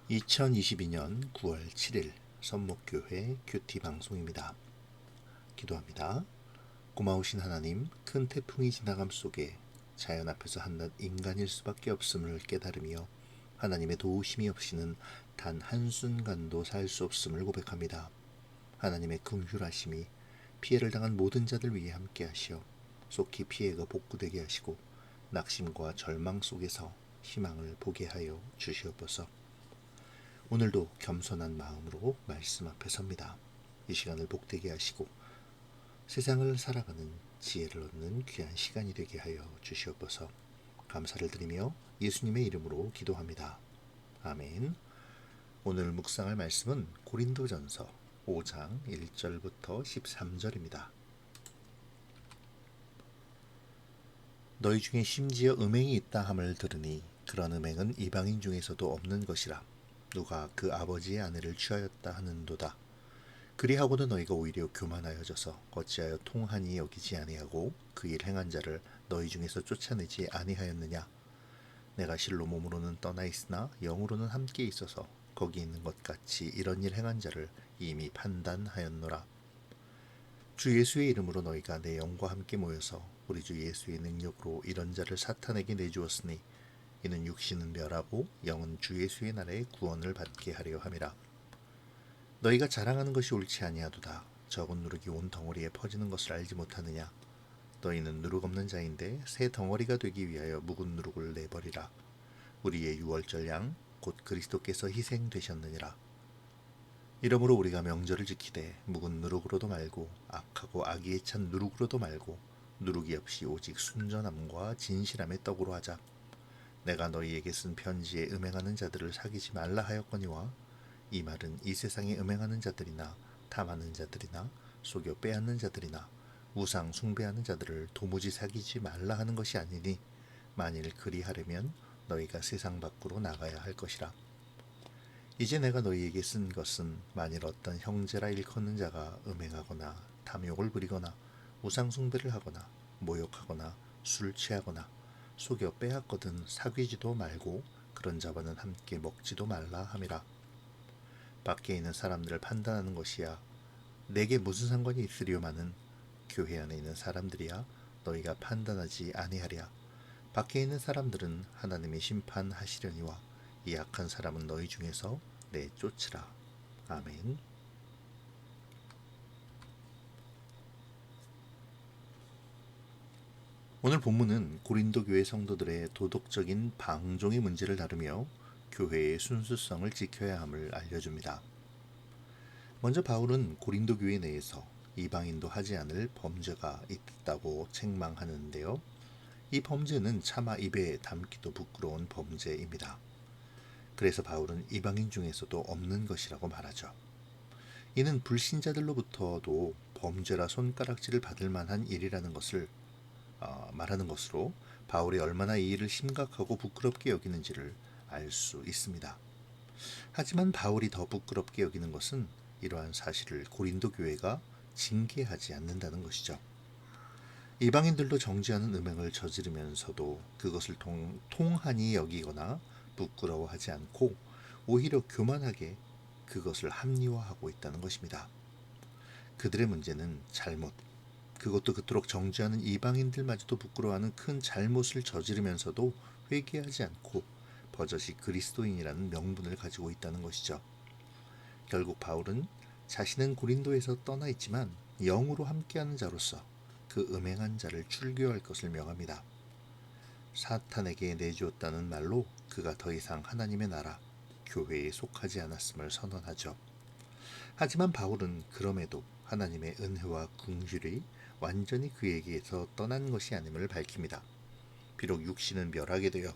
2022년 9월 7일 선목교회 큐티 방송입니다. 기도합니다. 고마우신 하나님, 큰 태풍이 지나감 속에 자연 앞에서 한낱 인간일 수밖에 없음을 깨달으며 하나님의 도우심이 없이는 단 한순간도 살 수 없음을 고백합니다. 하나님의 긍휼하심이 피해를 당한 모든 자들 위해 함께하시어 속히 피해가 복구되게 하시고 낙심과 절망 속에서 희망을 보게 하여 주시옵소서. 오늘도 겸손한 마음으로 말씀 앞에 섭니다. 이 시간을 복되게 하시고 세상을 살아가는 지혜를 얻는 귀한 시간이 되게 하여 주시옵소서. 감사를 드리며 예수님의 이름으로 기도합니다. 아멘. 오늘 묵상할 말씀은 고린도전서 5장 1절부터 13절입니다. 너희 중에 심지어 음행이 있다 함을 들으니 그런 음행은 이방인 중에서도 없는 것이라. 누가 그 아버지의 아내를 취하였다 하는도다. 그리하고도 너희가 오히려 교만하여져서 어찌하여 통하니 여기지 아니하고 그 일 행한 자를 너희 중에서 쫓아내지 아니하였느냐. 내가 실로 몸으로는 떠나 있으나 영으로는 함께 있어서 거기 있는 것 같이 이런 일 행한 자를 이미 판단하였노라. 주 예수의 이름으로 너희가 내 영과 함께 모여서 우리 주 예수의 능력으로 이런 자를 사탄에게 내주었으니 이는 육신은 멸하고 영은 주 예수의 날에 구원을 받게 하려 함이라. 너희가 자랑하는 것이 옳지 아니하도다. 적은 누룩이 온 덩어리에 퍼지는 것을 알지 못하느냐. 너희는 누룩 없는 자인데 새 덩어리가 되기 위하여 묵은 누룩을 내버리라. 우리의 유월절 양 곧 그리스도께서 희생되셨느니라. 이러므로 우리가 명절을 지키되 묵은 누룩으로도 말고 악하고 악의에 찬 누룩으로도 말고 누룩이 없이 오직 순전함과 진실함의 떡으로 하자. 내가 너희에게 쓴 편지에 음행하는 자들을 사귀지 말라 하였거니와 이 말은 이 세상에 음행하는 자들이나 탐하는 자들이나 속여 빼앗는 자들이나 우상 숭배하는 자들을 도무지 사귀지 말라 하는 것이 아니니 만일 그리하려면 너희가 세상 밖으로 나가야 할 것이라. 이제 내가 너희에게 쓴 것은 만일 어떤 형제라 일컫는 자가 음행하거나 탐욕을 부리거나 우상 숭배를 하거나 모욕하거나 술 취하거나 속여 빼앗거든 사귀지도 말고 그런 자와는 함께 먹지도 말라 함이라. 밖에 있는 사람들을 판단하는 것이야 내게 무슨 상관이 있으리요마는 교회 안에 있는 사람들이야 너희가 판단하지 아니하랴. 밖에 있는 사람들은 하나님이 심판하시려니와 이 악한 사람은 너희 중에서 내쫓으라. 아멘. 오늘 본문은 고린도 교회 성도들의 도덕적인 방종의 문제를 다루며 교회의 순수성을 지켜야 함을 알려줍니다. 먼저 바울은 고린도 교회 내에서 이방인도 하지 않을 범죄가 있다고 책망하는데요. 이 범죄는 차마 입에 담기도 부끄러운 범죄입니다. 그래서 바울은 이방인 중에서도 없는 것이라고 말하죠. 이는 불신자들로부터도 범죄라 손가락질을 받을 만한 일이라는 것을 말하는 것으로 바울이 얼마나 이 일을 심각하고 부끄럽게 여기는지를 알 수 있습니다. 하지만 바울이 더 부끄럽게 여기는 것은 이러한 사실을 고린도 교회가 징계하지 않는다는 것이죠. 이방인들도 정죄하는 음행을 저지르면서도 그것을 통한이 여기거나 부끄러워하지 않고 오히려 교만하게 그것을 합리화하고 있다는 것입니다. 그들의 문제는 잘못, 그것도 그토록 정죄하는 이방인들마저도 부끄러워하는 큰 잘못을 저지르면서도 회개하지 않고 버젓이 그리스도인이라는 명분을 가지고 있다는 것이죠. 결국 바울은 자신은 고린도에서 떠나 있지만 영으로 함께하는 자로서 그 음행한 자를 출교할 것을 명합니다. 사탄에게 내주었다는 말로 그가 더 이상 하나님의 나라, 교회에 속하지 않았음을 선언하죠. 하지만 바울은 그럼에도 하나님의 은혜와 긍휼이 완전히 그에게서 떠난 것이 아님을 밝힙니다. 비록 육신은 멸하게 되어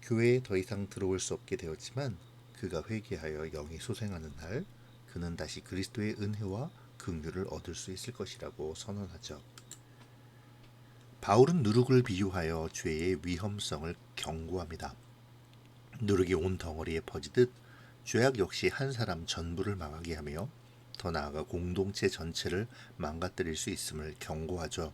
교회에 더 이상 들어올 수 없게 되었지만 그가 회개하여 영이 소생하는 날 그는 다시 그리스도의 은혜와 긍휼을 얻을 수 있을 것이라고 선언하죠. 바울은 누룩을 비유하여 죄의 위험성을 경고합니다. 누룩이 온 덩어리에 퍼지듯 죄악 역시 한 사람 전부를 망하게 하며 더 나아가 공동체 전체를 망가뜨릴 수 있음을 경고하죠.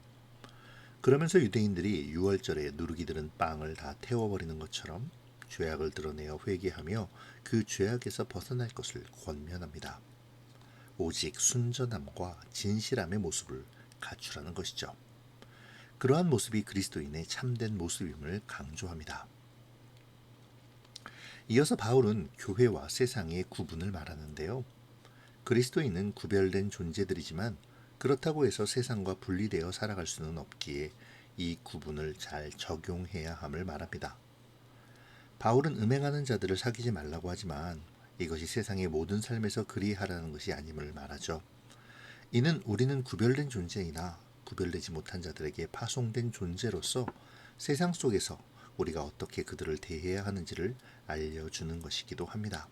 그러면서 유대인들이 유월절에 누룩이 들은 빵을 다 태워버리는 것처럼 죄악을 드러내어 회개하며 그 죄악에서 벗어날 것을 권면합니다. 오직 순전함과 진실함의 모습을 갖추라는 것이죠. 그러한 모습이 그리스도인의 참된 모습임을 강조합니다. 이어서 바울은 교회와 세상의 구분을 말하는데요. 그리스도인은 구별된 존재들이지만 그렇다고 해서 세상과 분리되어 살아갈 수는 없기에 이 구분을 잘 적용해야 함을 말합니다. 바울은 음행하는 자들을 사귀지 말라고 하지만 이것이 세상의 모든 삶에서 그리하라는 것이 아님을 말하죠. 이는 우리는 구별된 존재이나 구별되지 못한 자들에게 파송된 존재로서 세상 속에서 우리가 어떻게 그들을 대해야 하는지를 알려주는 것이기도 합니다.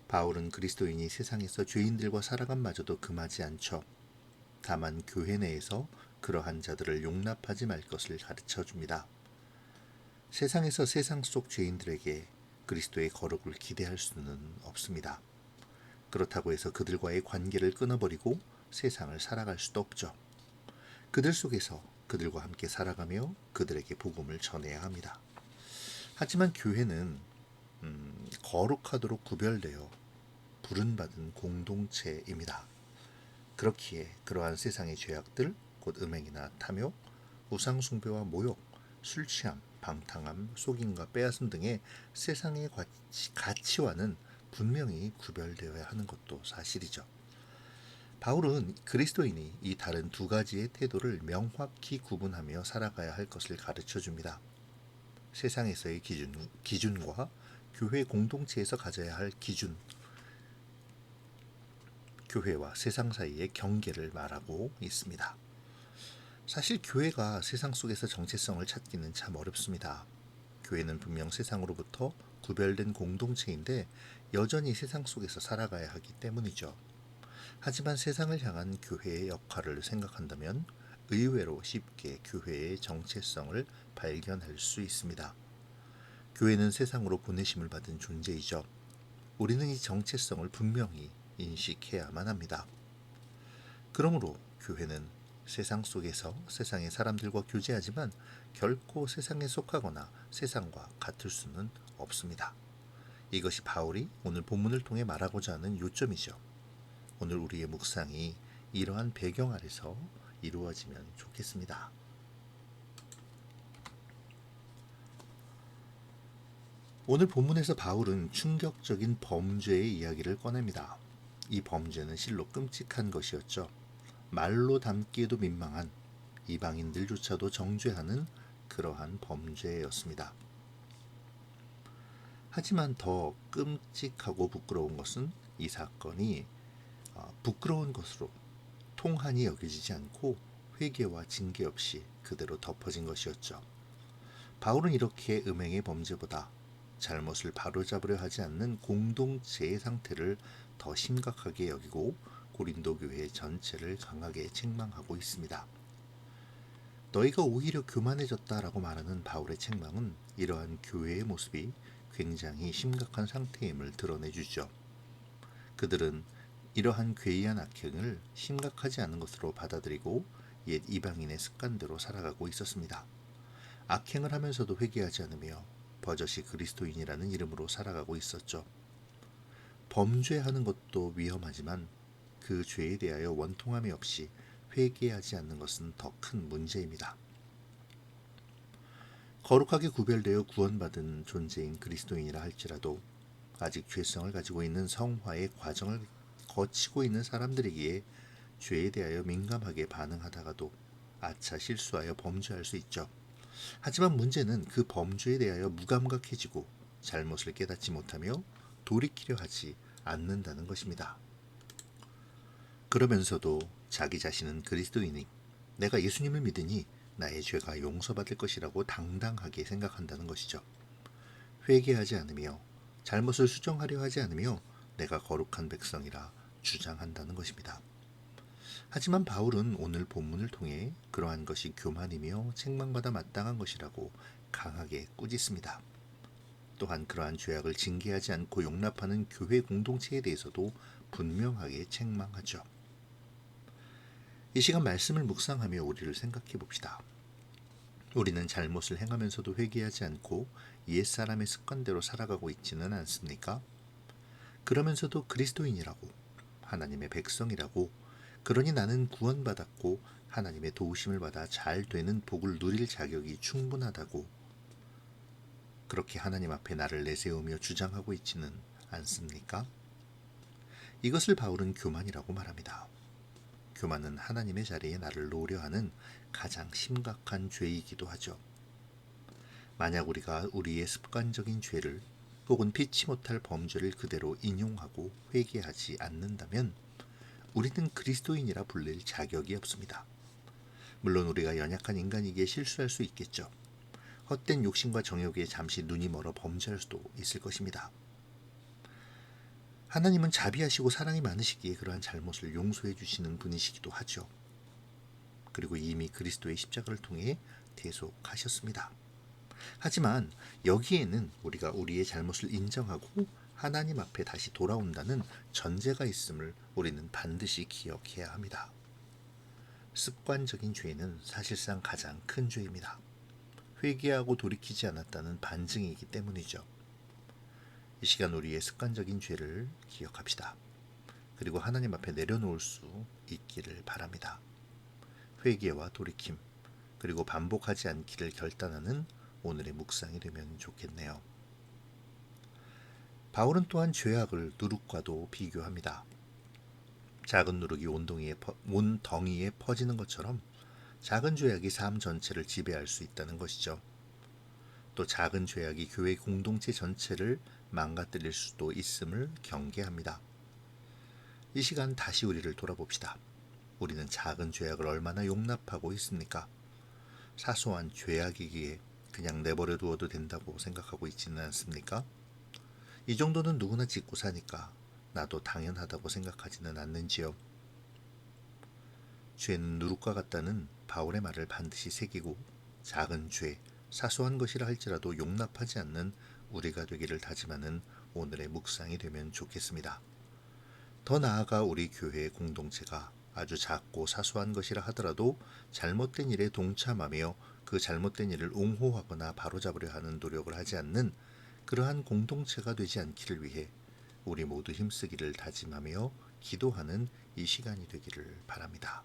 바울은 그리스도인이 세상에서 죄인들과 살아감마저도 금하지 않죠. 다만 교회 내에서 그러한 자들을 용납하지 말 것을 가르쳐 줍니다. 세상에서 세상 속 죄인들에게 그리스도의 거룩을 기대할 수는 없습니다. 그렇다고 해서 그들과의 관계를 끊어버리고 세상을 살아갈 수도 없죠. 그들 속에서 그들과 함께 살아가며 그들에게 복음을 전해야 합니다. 하지만 교회는 거룩하도록 구별되어 부름받은 공동체입니다. 그렇기에 그러한 세상의 죄악들, 곧 음행이나 탐욕, 우상숭배와 모욕, 술취함, 방탕함, 속임과 빼앗음 등의 세상의 가치와는 분명히 구별되어야 하는 것도 사실이죠. 바울은 그리스도인이 이 다른 두 가지의 태도를 명확히 구분하며 살아가야 할 것을 가르쳐 줍니다. 세상에서의 기준과 교회 공동체에서 가져야 할 기준, 교회와 세상 사이의 경계를 말하고 있습니다. 사실 교회가 세상 속에서 정체성을 찾기는 참 어렵습니다. 교회는 분명 세상으로부터 구별된 공동체인데 여전히 세상 속에서 살아가야 하기 때문이죠. 하지만 세상을 향한 교회의 역할을 생각한다면 의외로 쉽게 교회의 정체성을 발견할 수 있습니다. 교회는 세상으로 보내심을 받은 존재이죠. 우리는 이 정체성을 분명히 인식해야만 합니다. 그러므로 교회는 세상 속에서 세상의 사람들과 교제하지만 결코 세상에 속하거나 세상과 같을 수는 없습니다. 이것이 바울이 오늘 본문을 통해 말하고자 하는 요점이죠. 오늘 우리의 묵상이 이러한 배경 아래서 이루어지면 좋겠습니다. 오늘 본문에서 바울은 충격적인 범죄의 이야기를 꺼냅니다. 이 범죄는 실로 끔찍한 것이었죠. 말로 담기에도 민망한 이방인들조차도 정죄하는 그러한 범죄였습니다. 하지만 더 끔찍하고 부끄러운 것은 이 사건이 부끄러운 것으로 통한이 여겨지지 않고 회개와 징계 없이 그대로 덮어진 것이었죠. 바울은 이렇게 음행의 범죄보다 잘못을 바로잡으려 하지 않는 공동체의 상태를 더 심각하게 여기고 고린도 교회 전체를 강하게 책망하고 있습니다. 너희가 오히려 교만해졌다라고 말하는 바울의 책망은 이러한 교회의 모습이 굉장히 심각한 상태임을 드러내주죠. 그들은 이러한 괴이한 악행을 심각하지 않은 것으로 받아들이고 옛 이방인의 습관대로 살아가고 있었습니다. 악행을 하면서도 회개하지 않으며 버젓이 그리스도인이라는 이름으로 살아가고 있었죠. 범죄하는 것도 위험하지만 그 죄에 대하여 원통함이 없이 회개하지 않는 것은 더 큰 문제입니다. 거룩하게 구별되어 구원받은 존재인 그리스도인이라 할지라도 아직 죄성을 가지고 있는 성화의 과정을 거치고 있는 사람들이기에 죄에 대하여 민감하게 반응하다가도 아차 실수하여 범죄할 수 있죠. 하지만 문제는 그 범죄에 대하여 무감각해지고 잘못을 깨닫지 못하며 돌이키려 하지 않는다는 것입니다. 그러면서도 자기 자신은 그리스도이니 내가 예수님을 믿으니 나의 죄가 용서받을 것이라고 당당하게 생각한다는 것이죠. 회개하지 않으며 잘못을 수정하려 하지 않으며 내가 거룩한 백성이라 주장한다는 것입니다. 하지만 바울은 오늘 본문을 통해 그러한 것이 교만이며 책망받아 마땅한 것이라고 강하게 꾸짖습니다. 또한 그러한 죄악을 징계하지 않고 용납하는 교회 공동체에 대해서도 분명하게 책망하죠. 이 시간 말씀을 묵상하며 우리를 생각해 봅시다. 우리는 잘못을 행하면서도 회개하지 않고 옛사람의 습관대로 살아가고 있지는 않습니까? 그러면서도 그리스도인이라고, 하나님의 백성이라고, 그러니 나는 구원받았고 하나님의 도우심을 받아 잘 되는 복을 누릴 자격이 충분하다고 그렇게 하나님 앞에 나를 내세우며 주장하고 있지는 않습니까? 이것을 바울은 교만이라고 말합니다. 교만은 하나님의 자리에 나를 놓으려 하는 가장 심각한 죄이기도 하죠. 만약 우리가 우리의 습관적인 죄를 혹은 피치 못할 범죄를 그대로 인용하고 회개하지 않는다면 우리는 그리스도인이라 불릴 자격이 없습니다. 물론 우리가 연약한 인간이기에 실수할 수 있겠죠. 헛된 욕심과 정욕에 잠시 눈이 멀어 범죄할 수도 있을 것입니다. 하나님은 자비하시고 사랑이 많으시기에 그러한 잘못을 용서해 주시는 분이시기도 하죠. 그리고 이미 그리스도의 십자가를 통해 대속하셨습니다. 하지만 여기에는 우리가 우리의 잘못을 인정하고 하나님 앞에 다시 돌아온다는 전제가 있음을 우리는 반드시 기억해야 합니다. 습관적인 죄는 사실상 가장 큰 죄입니다. 회개하고 돌이키지 않았다는 반증이기 때문이죠. 이 시간 우리의 습관적인 죄를 기억합시다. 그리고 하나님 앞에 내려놓을 수 있기를 바랍니다. 회개와 돌이킴, 그리고 반복하지 않기를 결단하는 오늘의 묵상이 되면 좋겠네요. 바울은 또한 죄악을 누룩과도 비교합니다. 작은 누룩이 온 덩이에 퍼지는 것처럼 작은 죄악이 삶 전체를 지배할 수 있다는 것이죠. 또 작은 죄악이 교회 공동체 전체를 망가뜨릴 수도 있음을 경계합니다. 이 시간 다시 우리를 돌아봅시다. 우리는 작은 죄악을 얼마나 용납하고 있습니까? 사소한 죄악이기에 그냥 내버려 두어도 된다고 생각하고 있지는 않습니까? 이 정도는 누구나 짓고 사니까 나도 당연하다고 생각하지는 않는지요. 죄는 누룩과 같다는 바울의 말을 반드시 새기고 작은 죄, 사소한 것이라 할지라도 용납하지 않는 우리가 되기를 다짐하는 오늘의 묵상이 되면 좋겠습니다. 더 나아가 우리 교회의 공동체가 아주 작고 사소한 것이라 하더라도 잘못된 일에 동참하며 그 잘못된 일을 옹호하거나 바로잡으려 하는 노력을 하지 않는 그러한 공동체가 되지 않기를 위해 우리 모두 힘쓰기를 다짐하며 기도하는 이 시간이 되기를 바랍니다.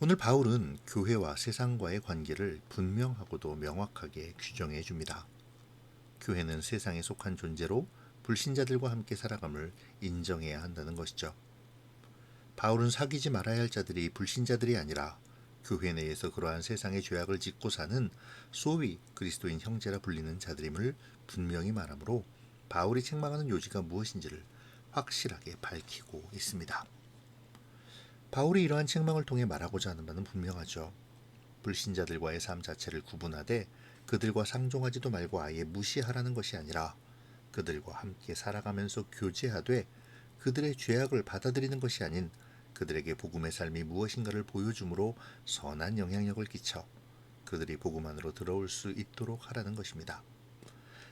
오늘 바울은 교회와 세상과의 관계를 분명하고도 명확하게 규정해 줍니다. 교회는 세상에 속한 존재로 불신자들과 함께 살아감을 인정해야 한다는 것이죠. 바울은 사귀지 말아야 할 자들이 불신자들이 아니라 교회 내에서 그러한 세상의 죄악을 짓고 사는 소위 그리스도인 형제라 불리는 자들임을 분명히 말하므로 바울이 책망하는 요지가 무엇인지를 확실하게 밝히고 있습니다. 바울이 이러한 책망을 통해 말하고자 하는 바는 분명하죠. 불신자들과의 삶 자체를 구분하되 그들과 상종하지도 말고 아예 무시하라는 것이 아니라 그들과 함께 살아가면서 교제하되 그들의 죄악을 받아들이는 것이 아닌 그들에게 복음의 삶이 무엇인가를 보여줌으로 선한 영향력을 끼쳐 그들이 복음 안으로 들어올 수 있도록 하라는 것입니다.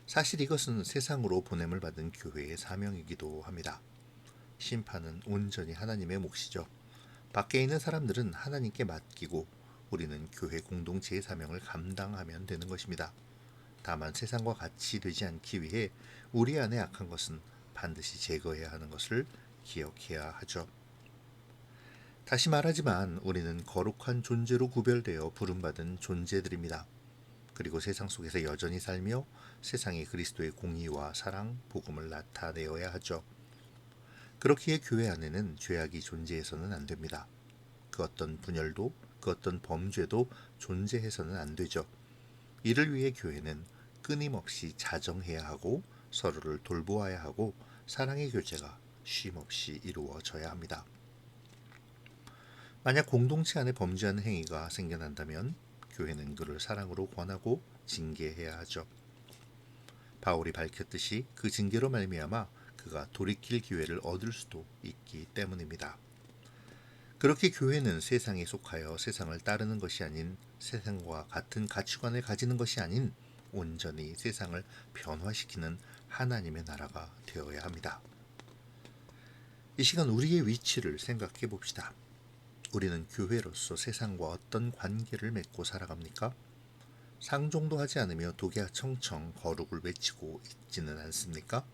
사실 이것은 세상으로 보냄을 받은 교회의 사명이기도 합니다. 심판은 온전히 하나님의 몫이죠. 밖에 있는 사람들은 하나님께 맡기고 우리는 교회 공동체의 사명을 감당하면 되는 것입니다. 다만 세상과 같이 되지 않기 위해 우리 안에 악한 것은 반드시 제거해야 하는 것을 기억해야 하죠. 다시 말하지만 우리는 거룩한 존재로 구별되어 부름받은 존재들입니다. 그리고 세상 속에서 여전히 살며 세상에 그리스도의 공의와 사랑, 복음을 나타내어야 하죠. 그렇기에 교회 안에는 죄악이 존재해서는 안 됩니다. 그 어떤 분열도 그 어떤 범죄도 존재해서는 안 되죠. 이를 위해 교회는 끊임없이 자정해야 하고 서로를 돌보아야 하고 사랑의 교제가 쉼없이 이루어져야 합니다. 만약 공동체 안에 범죄하는 행위가 생겨난다면 교회는 그를 사랑으로 권하고 징계해야 하죠. 바울이 밝혔듯이 그 징계로 말미암아 그가 돌이킬 기회를 얻을 수도 있기 때문입니다. 그렇게 교회는 세상에 속하여 세상을 따르는 것이 아닌 세상과 같은 가치관을 가지는 것이 아닌 온전히 세상을 변화시키는 하나님의 나라가 되어야 합니다. 이 시간 우리의 위치를 생각해 봅시다. 우리는 교회로서 세상과 어떤 관계를 맺고 살아갑니까? 상종도 하지 않으며 독야 청청 거룩을 외치고 있지는 않습니까?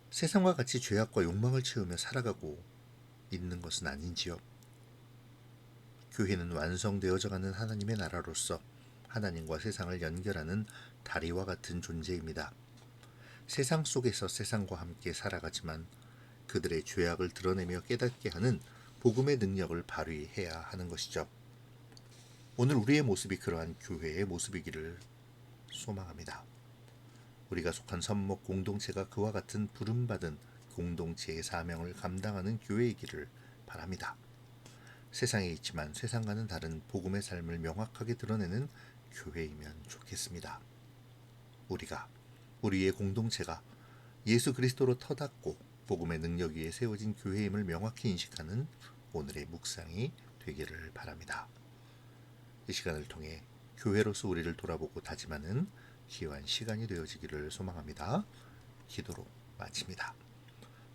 세상과 같이 죄악과 욕망을 채우며 살아가고 있는 것은 아닌지요? 교회는 완성되어져가는 하나님의 나라로서 하나님과 세상을 연결하는 다리와 같은 존재입니다. 세상 속에서 세상과 함께 살아가지만 그들의 죄악을 드러내며 깨닫게 하는 복음의 능력을 발휘해야 하는 것이죠. 오늘 우리의 모습이 그러한 교회의 모습이기를 소망합니다. 우리가 속한 선목 공동체가 그와 같은 부름받은 공동체의 사명을 감당하는 교회이기를 바랍니다. 세상에 있지만 세상과는 다른 복음의 삶을 명확하게 드러내는 교회이면 좋겠습니다. 우리의 공동체가 예수 그리스도로 터닫고 복음의 능력 위에 세워진 교회임을 명확히 인식하는 오늘의 묵상이 되기를 바랍니다. 이 시간을 통해 교회로서 우리를 돌아보고 다짐하는 귀한 시간이 되어지기를 소망합니다. 기도로 마칩니다.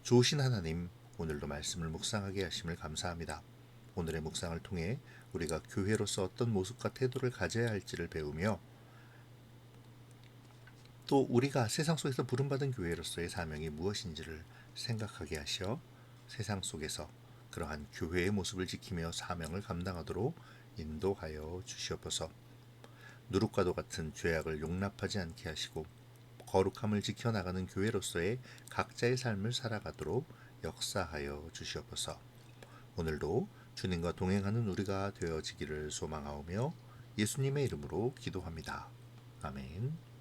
좋으신 하나님, 오늘도 말씀을 묵상하게 하심을 감사합니다. 오늘의 묵상을 통해 우리가 교회로서 어떤 모습과 태도를 가져야 할지를 배우며 또 우리가 세상 속에서 부름받은 교회로서의 사명이 무엇인지를 생각하게 하시어 세상 속에서 그러한 교회의 모습을 지키며 사명을 감당하도록 인도하여 주시옵소서. 누룩과도 같은 죄악을 용납하지 않게 하시고 거룩함을 지켜나가는 교회로서의 각자의 삶을 살아가도록 역사하여 주시옵소서. 오늘도 주님과 동행하는 우리가 되어지기를 소망하오며 예수님의 이름으로 기도합니다. 아멘.